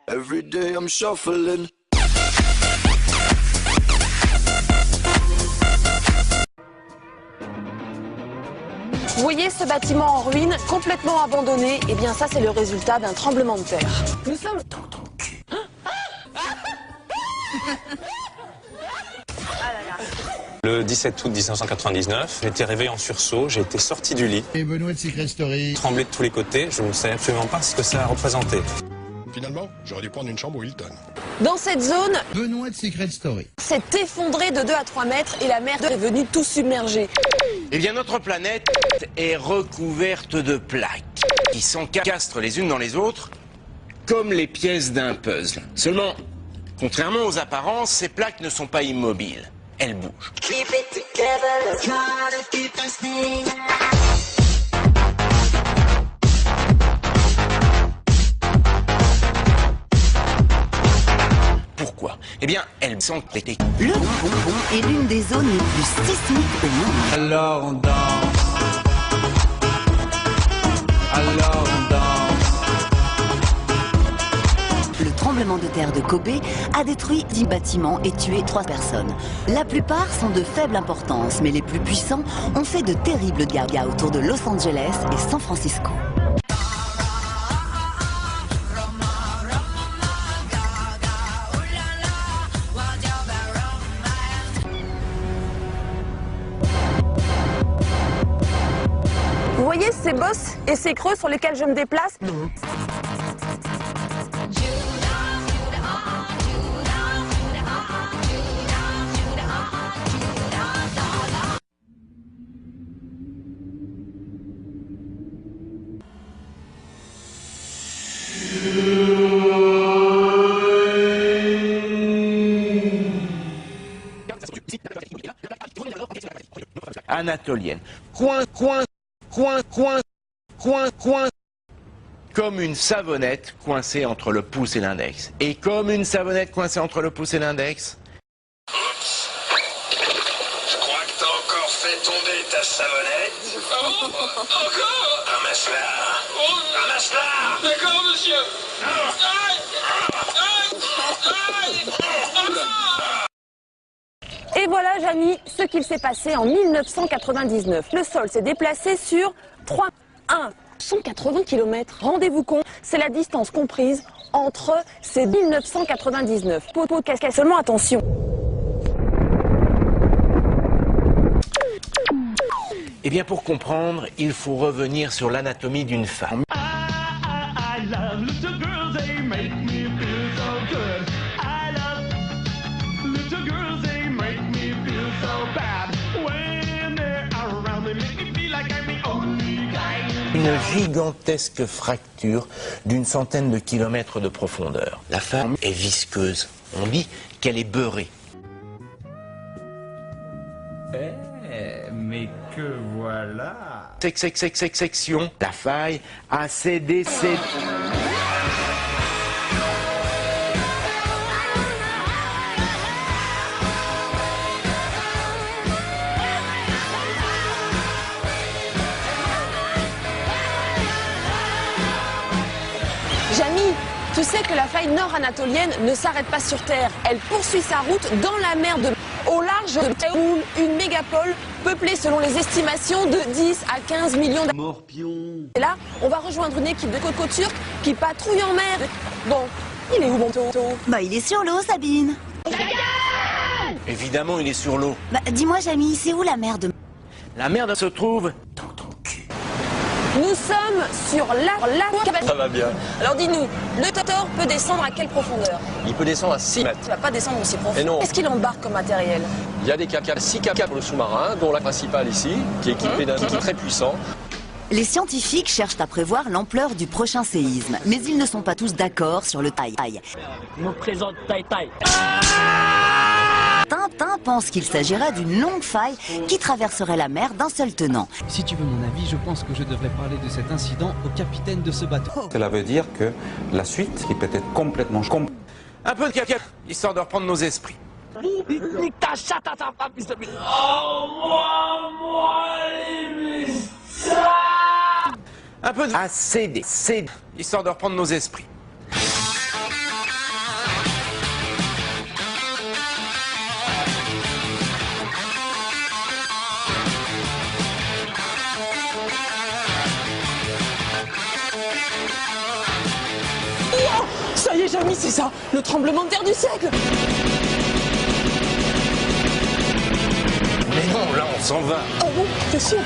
Every day I'm shuffling. Vous voyez ce bâtiment en ruine, complètement abandonné? Eh bien ça c'est le résultat d'un tremblement de terre. Nous sommes... Le 17 août 1999, j'ai été réveillé en sursaut, j'ai été sorti du lit. Et Benoît de Secret Story. Tremblé de tous les côtés, je ne savais absolument pas ce que ça représentait. Finalement, j'aurais dû prendre une chambre au Hilton. Dans cette zone, Benoît de Secret Story. s'est effondré de 2 à 3 mètres et la mer est venue tout submerger. Eh bien, notre planète est recouverte de plaques qui s'encastrent les unes dans les autres comme les pièces d'un puzzle. Seulement, contrairement aux apparences, ces plaques ne sont pas immobiles. Elles bougent. Pourquoi? Eh bien, elles sont... Le Grand Pont est l'une des zones les plus sismiques au monde. Alors on danse. Alors on danse. Le tremblement de terre de Kobe a détruit 10 bâtiments et tué 3 personnes. La plupart sont de faible importance, mais les plus puissants ont fait de terribles dégâts autour de Los Angeles et San Francisco. Vous voyez ces bosses et ces creux sur lesquels je me déplace? Anatolienne. Coin, comme une savonnette coincée entre le pouce et l'index. Et comme une savonnette coincée entre le pouce et l'index... Oups. Je crois que t'as encore fait tomber ta savonnette. Oh, encore. Ramasse-la. Ramasse-la. D'accord, monsieur. Et voilà, Jamy, ce qu'il s'est passé en 1999. Le sol s'est déplacé sur 180 km. Rendez-vous compte, c'est la distance comprise entre ces 1999. Qu'est-ce seulement attention. Eh bien, pour comprendre, il faut revenir sur l'anatomie d'une femme. Une gigantesque fracture d'une centaine de kilomètres de profondeur. La femme est visqueuse. On dit qu'elle est beurrée. Mais que voilà. Section. La faille a cédé. Jamy, tu sais que la faille nord-anatolienne ne s'arrête pas sur Terre. Elle poursuit sa route dans la mer de... Au large de Théoul, une mégapole peuplée selon les estimations de 10 à 15 millions Morpion. Et là, on va rejoindre une équipe de coco turcs qui patrouille en mer. Bon, il est où mon toto? Bah il est sur l'eau, Sabine. Évidemment, il est sur l'eau. Bah dis-moi, Jamy, c'est où la mer de... La mer se trouve... Nous sommes sur la... Ça va bien. Alors dis-nous, le Totor peut descendre à quelle profondeur? Il peut descendre à 6 mètres. Il va pas descendre aussi profond. Et non. Qu'est-ce qu'il embarque comme matériel? Il y a des 6 caps pour le sous-marin, dont la principale ici, qui est équipée d'un outil très puissant. Les scientifiques cherchent à prévoir l'ampleur du prochain séisme, mais ils ne sont pas tous d'accord sur le taille. Je me présente Tai Tai. Tintin pense qu'il s'agira d'une longue faille qui traverserait la mer d'un seul tenant. Si tu veux mon avis, je pense que je devrais parler de cet incident au capitaine de ce bateau. Cela veut dire que la suite est peut-être complètement... Un peu de caca, histoire de reprendre nos esprits. Nique ta chatte à ta femme, fils de pute. Un peu de... À céder, histoire de reprendre nos esprits. Mais Jamy, c'est ça, le tremblement de terre du siècle. Mais non, là on s'en va. Oh bon, t'es sûr?